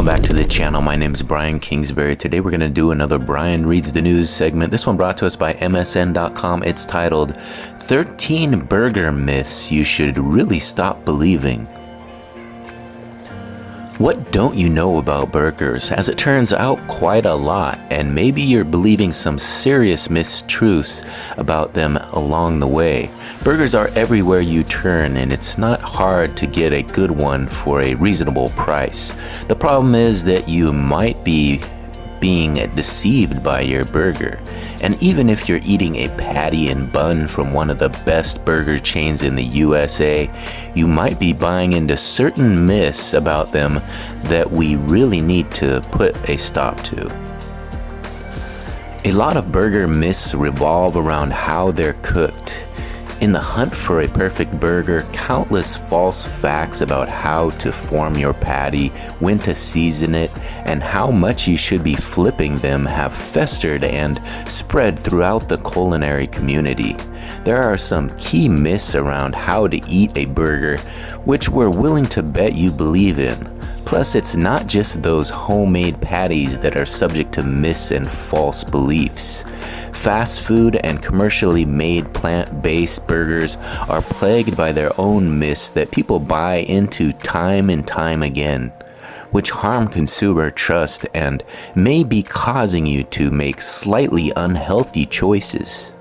back to the channel. My name is Brian Kingsbury. Today we're going to do another Brian Reads the News segment. This one brought to us by MSN.com. It's titled 13 Burger Myths You Should Really Stop Believing. What don't you know about burgers? As it turns out, quite a lot, and maybe you're believing some serious mistruths about them along the way. Burgers are everywhere you turn, and it's not hard to get a good one for a reasonable price. The problem is that you might be being deceived by your burger. And even if you're eating a patty and bun from one of the best burger chains in the USA, you might be buying into certain myths about them that we really need to put a stop to. A lot of burger myths revolve around how they're cooked. In the hunt for a perfect burger, countless false facts about how to form your patty, when to season it, and how much you should be flipping them have festered and spread throughout the culinary community. There are some key myths around how to eat a burger, which we're willing to bet you believe in. Plus, it's not just those homemade patties that are subject to myths and false beliefs. Fast food and commercially made plant-based burgers are plagued by their own myths that people buy into time and time again, which harm consumer trust and may be causing you to make slightly unhealthy choices.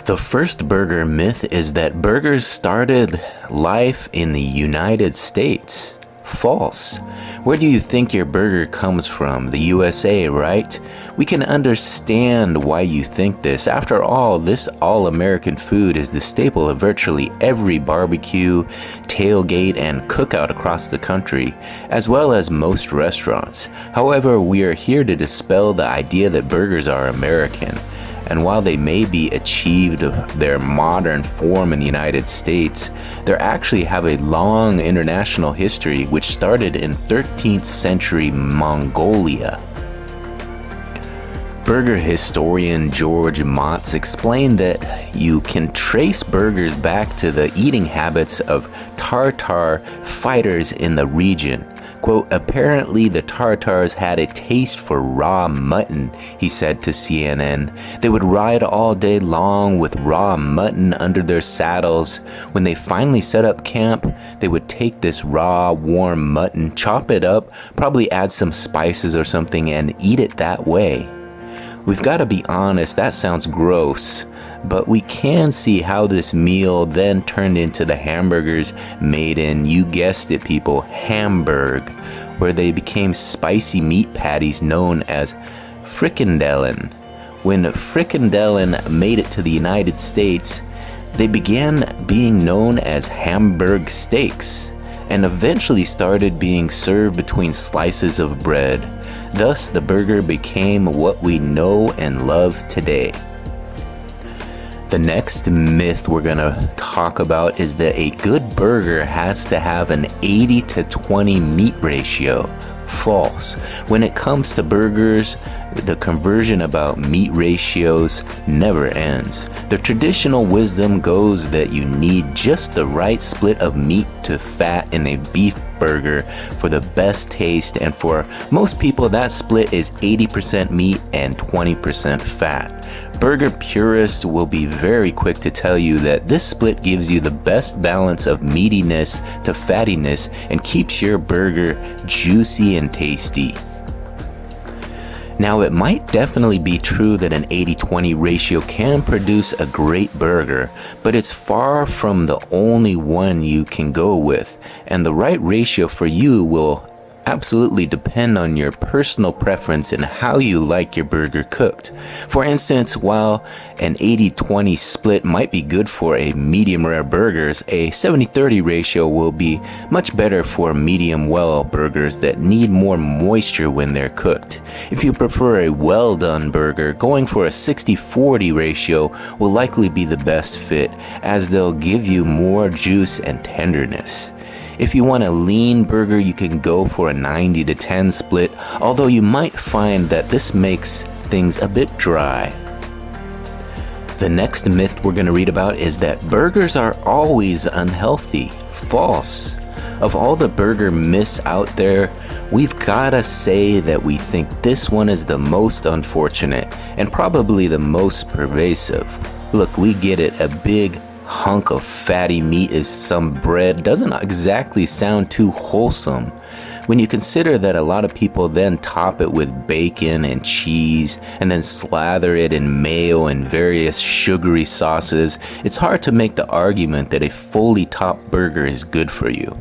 The first burger myth is that burgers started life in the United States. False. Where do you think your burger comes from? The USA, right? We can understand why you think this. After all, this all-American food is the staple of virtually every barbecue, tailgate, and cookout across the country, as well as most restaurants. However, we are here to dispel the idea that burgers are American. And while they may be achieved their modern form in the United States, they actually have a long international history which started in 13th century Mongolia. Burger historian George Motz explained that you can trace burgers back to the eating habits of Tatar fighters in the region. Quote, apparently the Tartars had a taste for raw mutton, he said to CNN. They would ride all day long with raw mutton under their saddles. When they finally set up camp, they would take this raw, warm mutton, chop it up, probably add some spices or something, and eat it that way. We've got to be honest, that sounds gross. But we can see how this meal then turned into the hamburgers made in, you guessed it people, Hamburg, where they became spicy meat patties known as frikandellen. When frikandellen made it to the United States, they began being known as Hamburg steaks and eventually started being served between slices of bread. Thus, the burger became what we know and love today. The next myth we're going to talk about is that a good burger has to have an 80 to 20 meat ratio. False. When it comes to burgers, the conversion about meat ratios never ends. The traditional wisdom goes that you need just the right split of meat to fat in a beef burger for the best taste, and for most people that split is 80% meat and 20% fat. Burger purists will be very quick to tell you that this split gives you the best balance of meatiness to fattiness and keeps your burger juicy and tasty. Now, it might definitely be true that an 80-20 ratio can produce a great burger, but it's far from the only one you can go with, and the right ratio for you will absolutely depend on your personal preference and how you like your burger cooked. For instance, while an 80-20 split might be good for a medium rare burgers, a 70-30 ratio will be much better for medium well burgers that need more moisture when they're cooked. If you prefer a well done burger, going for a 60-40 ratio will likely be the best fit, as they'll give you more juice and tenderness. If you want a lean burger, you can go for a 90-10 split, although you might find that this makes things a bit dry. The next myth we're going to read about is that burgers are always unhealthy. False. Of all the burger myths out there, we've gotta say that we think this one is the most unfortunate and probably the most pervasive. Look, we get it, a big hunk of fatty meat is some bread doesn't exactly sound too wholesome. When you consider that a lot of people then top it with bacon and cheese and then slather it in mayo and various sugary sauces, it's hard to make the argument that a fully topped burger is good for you.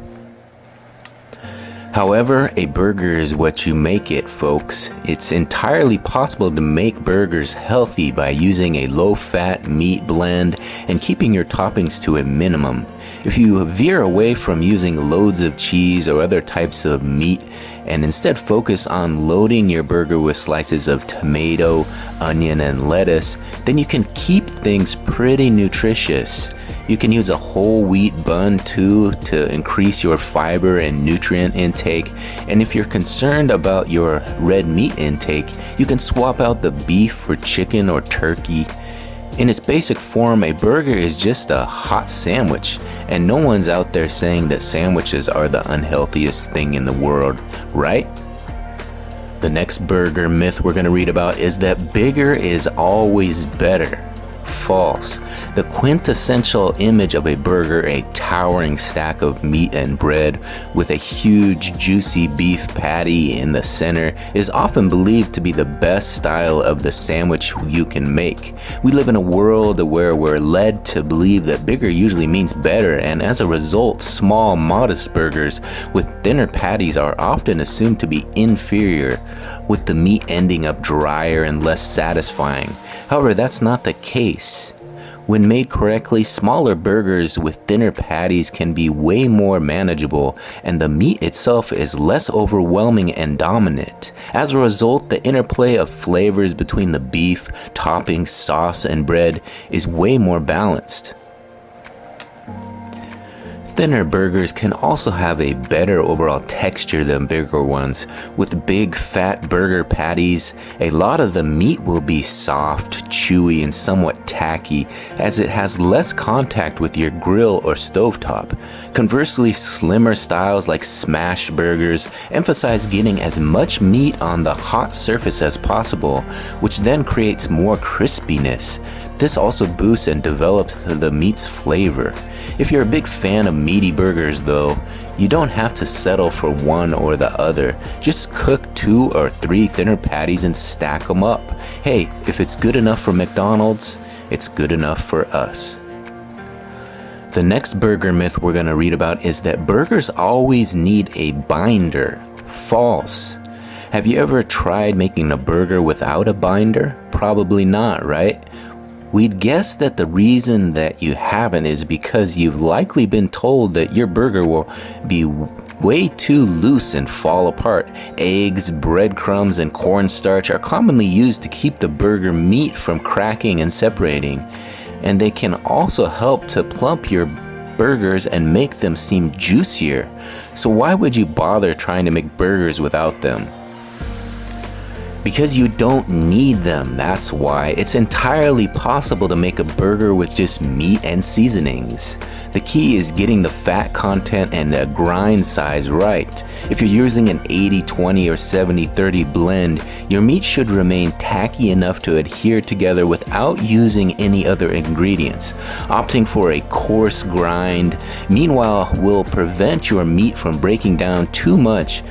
However, a burger is what you make it, folks. It's entirely possible to make burgers healthy by using a low-fat meat blend and keeping your toppings to a minimum. If you veer away from using loads of cheese or other types of meat and instead focus on loading your burger with slices of tomato, onion, and lettuce, then you can keep things pretty nutritious. You can use a whole wheat bun too to increase your fiber and nutrient intake. And if you're concerned about your red meat intake, you can swap out the beef for chicken or turkey. In its basic form, a burger is just a hot sandwich, and no one's out there saying that sandwiches are the unhealthiest thing in the world, right? The next burger myth we're going to read about is that bigger is always better. False. The quintessential image of a burger, a towering stack of meat and bread with a huge juicy beef patty in the center, is often believed to be the best style of the sandwich you can make. We live in a world where we're led to believe that bigger usually means better, and as a result, small, modest burgers with thinner patties are often assumed to be inferior, with the meat ending up drier and less satisfying. However, that's not the case. When made correctly, smaller burgers with thinner patties can be way more manageable, and the meat itself is less overwhelming and dominant. As a result, the interplay of flavors between the beef, toppings, sauce, and bread is way more balanced. Thinner burgers can also have a better overall texture than bigger ones. With big fat burger patties, a lot of the meat will be soft, chewy, and somewhat tacky, as it has less contact with your grill or stovetop. Conversely, slimmer styles like smash burgers emphasize getting as much meat on the hot surface as possible, which then creates more crispiness. This also boosts and develops the meat's flavor. If you're a big fan of meaty burgers though, you don't have to settle for one or the other. Just cook 2 or 3 thinner patties and stack them up. Hey, if it's good enough for McDonald's, it's good enough for us. The next burger myth we're going to read about is that burgers always need a binder. False. Have you ever tried making a burger without a binder? Probably not, right? We'd guess that the reason that you haven't is because you've likely been told that your burger will be way too loose and fall apart. Eggs, breadcrumbs, and cornstarch are commonly used to keep the burger meat from cracking and separating, and they can also help to plump your burgers and make them seem juicier. So why would you bother trying to make burgers without them? Because you don't need them, that's why. It's entirely possible to make a burger with just meat and seasonings. The key is getting the fat content and the grind size right. If you're using an 80-20 or 70-30 blend, your meat should remain tacky enough to adhere together without using any other ingredients. Opting for a coarse grind, meanwhile, will prevent your meat from breaking down too much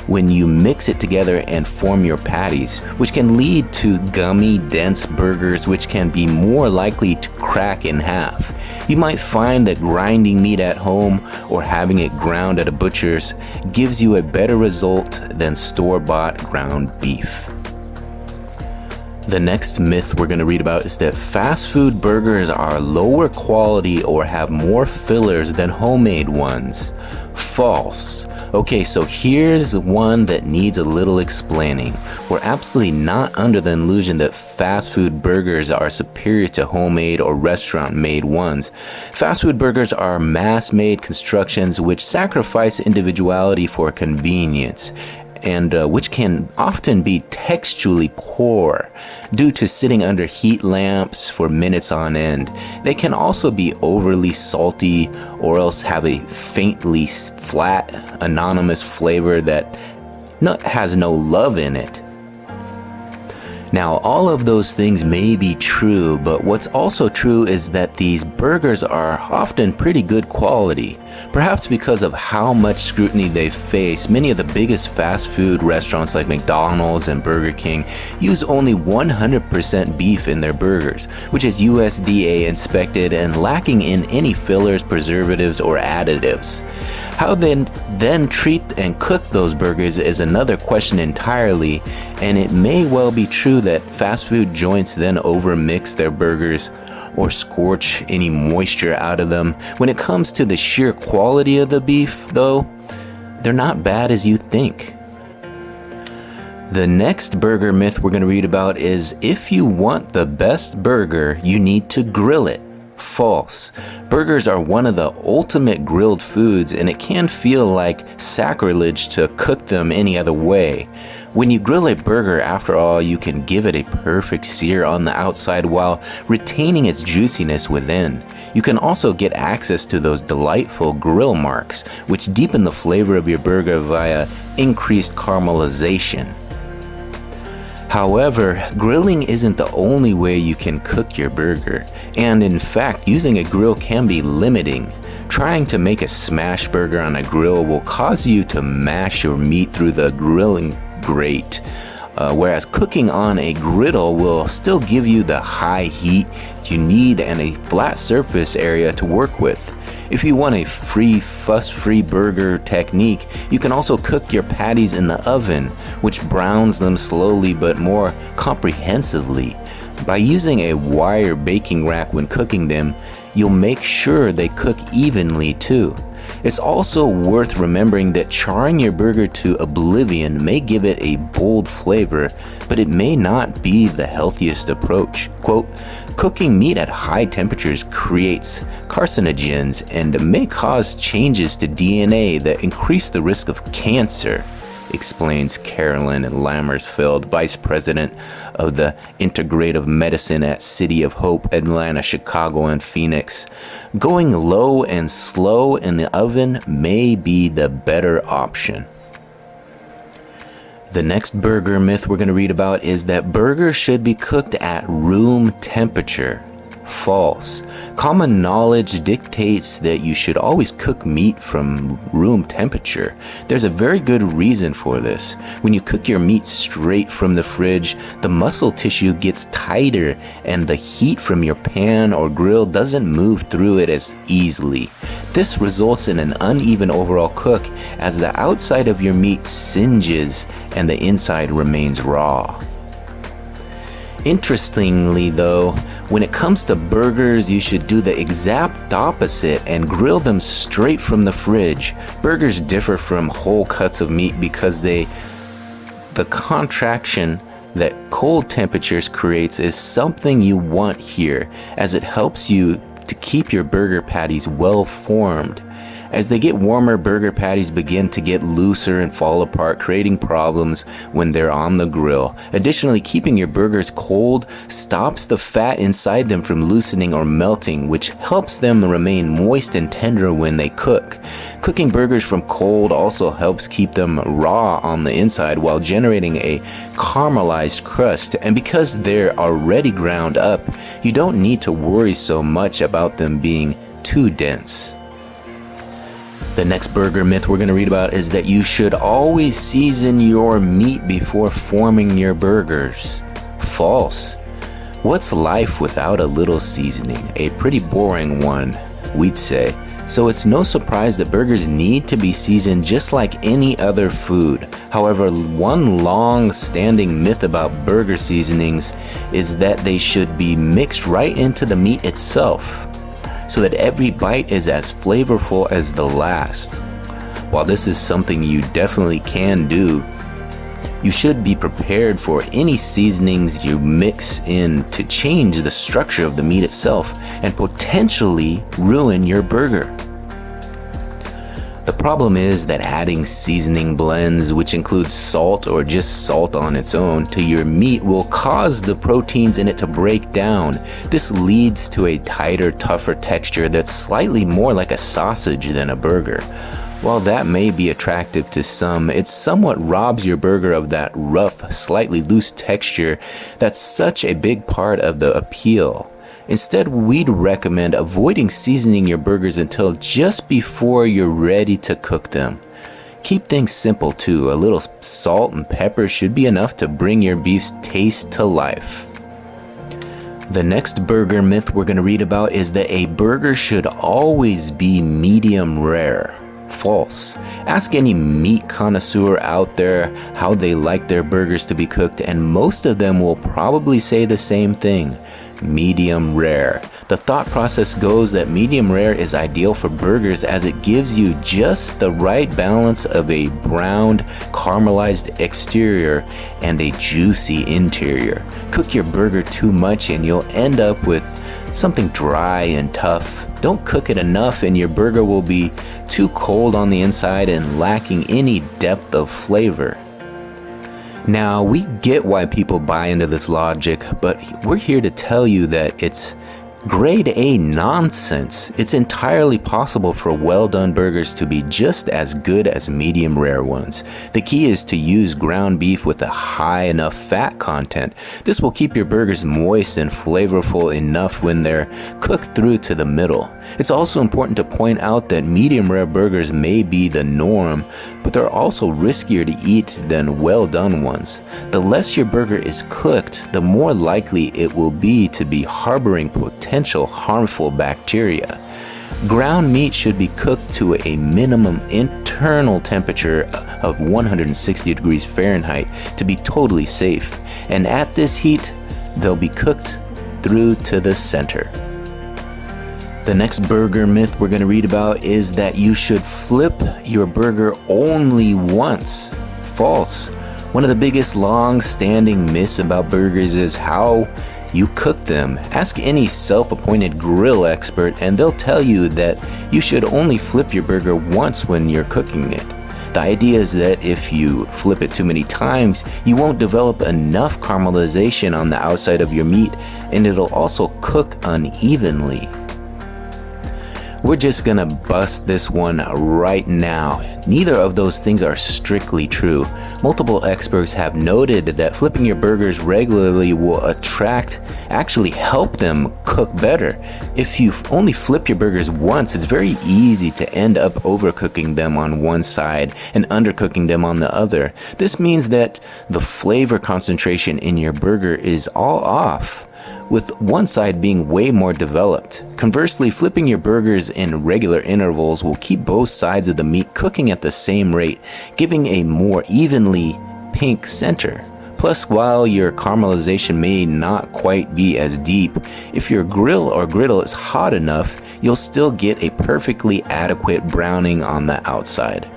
when you mix it together and form your patties, which can lead to gummy, dense burgers which can be more likely to crack in half. You might find that grinding meat at home or having it ground at a butcher's gives you a better result than store-bought ground beef. The next myth we're going to read about is that fast food burgers are lower quality or have more fillers than homemade ones. False. Okay, so here's one that needs a little explaining. We're absolutely not under the illusion that fast food burgers are superior to homemade or restaurant-made ones. Fast food burgers are mass-made constructions which sacrifice individuality for convenience. and which can often be textually poor due to sitting under heat lamps for minutes on end. They can also be overly salty or else have a faintly flat, anonymous flavor that has no love in it. Now, all of those things may be true, but what's also true is that these burgers are often pretty good quality. Perhaps because of how much scrutiny they face, many of the biggest fast food restaurants like McDonald's and Burger King use only 100% beef in their burgers, which is USDA inspected and lacking in any fillers, preservatives, or additives. How they then treat and cook those burgers is another question entirely, and it may well be true that fast food joints then overmix their burgers or scorch any moisture out of them. When it comes to the sheer quality of the beef, though, they're not bad as you think. The next burger myth we're going to read about is if you want the best burger, you need to grill it. False. Burgers are one of the ultimate grilled foods, and it can feel like sacrilege to cook them any other way. When you grill a burger, after all, you can give it a perfect sear on the outside while retaining its juiciness within. You can also get access to those delightful grill marks, which deepen the flavor of your burger via increased caramelization. However, grilling isn't the only way you can cook your burger, and in fact, using a grill can be limiting. Trying to make a smash burger on a grill will cause you to mash your meat through the grilling grate, whereas cooking on a griddle will still give you the high heat you need and a flat surface area to work with. If you want a fuss-free burger technique, you can also cook your patties in the oven, which browns them slowly but more comprehensively. By using a wire baking rack when cooking them, you'll make sure they cook evenly too. It's also worth remembering that charring your burger to oblivion may give it a bold flavor, but it may not be the healthiest approach. Quote, cooking meat at high temperatures creates carcinogens and may cause changes to DNA that increase the risk of cancer, explains Carolyn Lammersfeld, Vice President of the Integrative Medicine at City of Hope, Atlanta, Chicago, and Phoenix. Going low and slow in the oven may be the better option. The next burger myth we're going to read about is that burgers should be cooked at room temperature. False. Common knowledge dictates that you should always cook meat from room temperature. There's a very good reason for this. When you cook your meat straight from the fridge, the muscle tissue gets tighter and the heat from your pan or grill doesn't move through it as easily. This results in an uneven overall cook as the outside of your meat singes and the inside remains raw. Interestingly though, when it comes to burgers, you should do the exact opposite and grill them straight from the fridge. Burgers differ from whole cuts of meat because the contraction that cold temperatures creates is something you want here, as it helps you to keep your burger patties well formed. As they get warmer, burger patties begin to get looser and fall apart, creating problems when they're on the grill. Additionally, keeping your burgers cold stops the fat inside them from loosening or melting, which helps them remain moist and tender when they cook. Cooking burgers from cold also helps keep them raw on the inside while generating a caramelized crust. And because they're already ground up, you don't need to worry so much about them being too dense. The next burger myth we're going to read about is that you should always season your meat before forming your burgers. False. What's life without a little seasoning? A pretty boring one, we'd say. So it's no surprise that burgers need to be seasoned just like any other food. However, one long-standing myth about burger seasonings is that they should be mixed right into the meat itself, so that every bite is as flavorful as the last. While this is something you definitely can do, you should be prepared for any seasonings you mix in to change the structure of the meat itself and potentially ruin your burger. The problem is that adding seasoning blends, which includes salt or just salt on its own, to your meat will cause the proteins in it to break down. This leads to a tighter, tougher texture that's slightly more like a sausage than a burger. While that may be attractive to some, it somewhat robs your burger of that rough, slightly loose texture that's such a big part of the appeal. Instead, we'd recommend avoiding seasoning your burgers until just before you're ready to cook them. Keep things simple too. A little salt and pepper should be enough to bring your beef's taste to life. The next burger myth we're going to read about is that a burger should always be medium rare. False. Ask any meat connoisseur out there how they like their burgers to be cooked, and most of them will probably say the same thing. Medium rare. The thought process goes that medium rare is ideal for burgers as it gives you just the right balance of a browned, caramelized exterior and a juicy interior. Cook your burger too much and you'll end up with something dry and tough. Don't cook it enough and your burger will be too cold on the inside and lacking any depth of flavor. Now, we get why people buy into this logic, but we're here to tell you that it's grade A nonsense. It's entirely possible for well-done burgers to be just as good as medium rare ones. The key is to use ground beef with a high enough fat content. This will keep your burgers moist and flavorful enough when they're cooked through to the middle. It's also important to point out that medium rare burgers may be the norm, but they're also riskier to eat than well-done ones. The less your burger is cooked, the more likely it will be to be harboring potential harmful bacteria. Ground meat should be cooked to a minimum internal temperature of 160 degrees Fahrenheit to be totally safe, and at this heat, they'll be cooked through to the center. The next burger myth we're going to read about is that you should flip your burger only once. False. One of the biggest long-standing myths about burgers is how you cook them. Ask any self-appointed grill expert and they'll tell you that you should only flip your burger once when you're cooking it. The idea is that if you flip it too many times, you won't develop enough caramelization on the outside of your meat and it'll also cook unevenly. We're just gonna bust this one right now. Neither of those things are strictly true. Multiple experts have noted that flipping your burgers regularly will actually help them cook better. If you only flip your burgers once, it's very easy to end up overcooking them on one side and undercooking them on the other. This means that the flavor concentration in your burger is all off, with one side being way more developed. Conversely, flipping your burgers in regular intervals will keep both sides of the meat cooking at the same rate, giving a more evenly pink center. Plus, while your caramelization may not quite be as deep, if your grill or griddle is hot enough, you'll still get a perfectly adequate browning on the outside.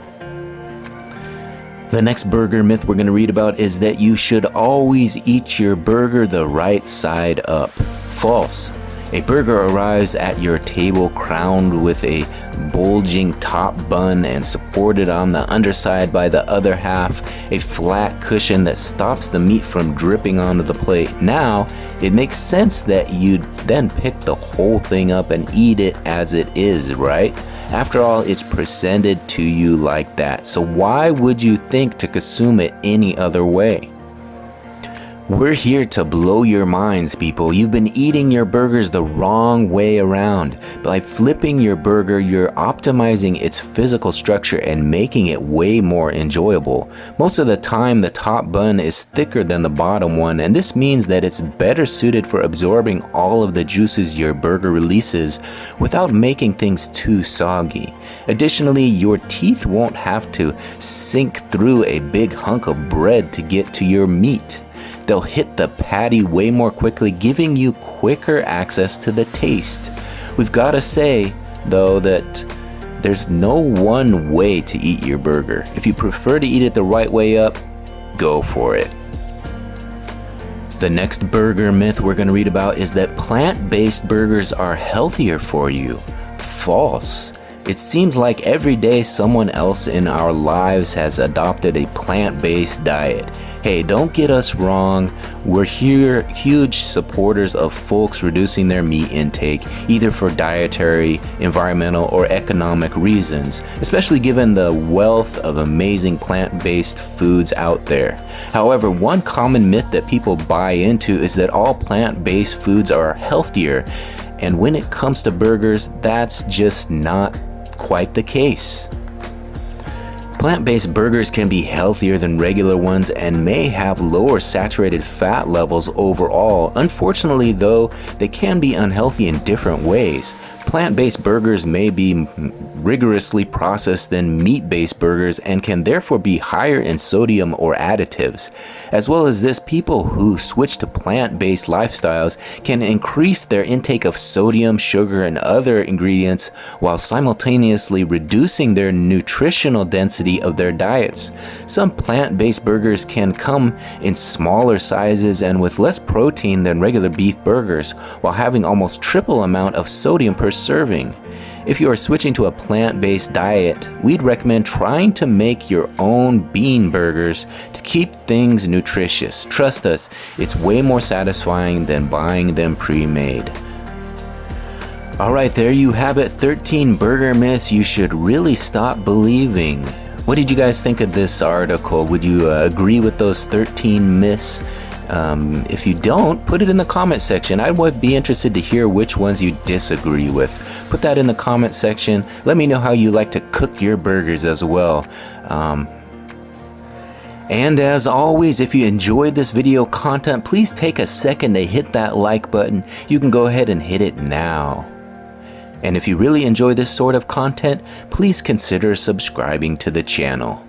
The next burger myth we're going to read about is that you should always eat your burger the right side up. False. A burger arrives at your table crowned with a bulging top bun and supported on the underside by the other half, a flat cushion that stops the meat from dripping onto the plate. Now, it makes sense that you'd then pick the whole thing up and eat it as it is, right? After all, it's presented to you like that, so why would you think to consume it any other way? We're here to blow your minds, people. You've been eating your burgers the wrong way around. By flipping your burger, you're optimizing its physical structure and making it way more enjoyable. Most of the time, the top bun is thicker than the bottom one, and this means that it's better suited for absorbing all of the juices your burger releases without making things too soggy. Additionally, your teeth won't have to sink through a big hunk of bread to get to your meat. They'll hit the patty way more quickly, giving you quicker access to the taste. We've got to say, though, that there's no one way to eat your burger. If you prefer to eat it the right way up, go for it. The next burger myth we're going to read about is that plant-based burgers are healthier for you. False. It seems like every day someone else in our lives has adopted a plant-based diet. Hey, don't get us wrong, we're here huge supporters of folks reducing their meat intake, either for dietary, environmental, or economic reasons, especially given the wealth of amazing plant-based foods out there. However, one common myth that people buy into is that all plant-based foods are healthier, and when it comes to burgers, that's just not quite the case. Plant-based burgers can be healthier than regular ones and may have lower saturated fat levels overall. Unfortunately, though, they can be unhealthy in different ways. Plant-based burgers may be rigorously processed than meat-based burgers and can therefore be higher in sodium or additives. As well as this, people who switch to plant-based lifestyles can increase their intake of sodium, sugar, and other ingredients while simultaneously reducing their nutritional density of their diets. Some plant-based burgers can come in smaller sizes and with less protein than regular beef burgers, while having almost triple amount of sodium per serving. If you are switching to a plant-based diet, we'd recommend trying to make your own bean burgers to keep things nutritious. Trust us, it's way more satisfying than buying them pre-made. Alright, there you have it, 13 burger myths you should really stop believing. What did you guys think of this article? Would you agree with those 13 myths? If you don't, put it in the comment section. I would be interested to hear which ones you disagree with. Put that in the comment section. Let me know how you like to cook your burgers as well. And as always, if you enjoyed this video content, please take a second to hit that like button. You can go ahead and hit it now. And if you really enjoy this sort of content, please consider subscribing to the channel.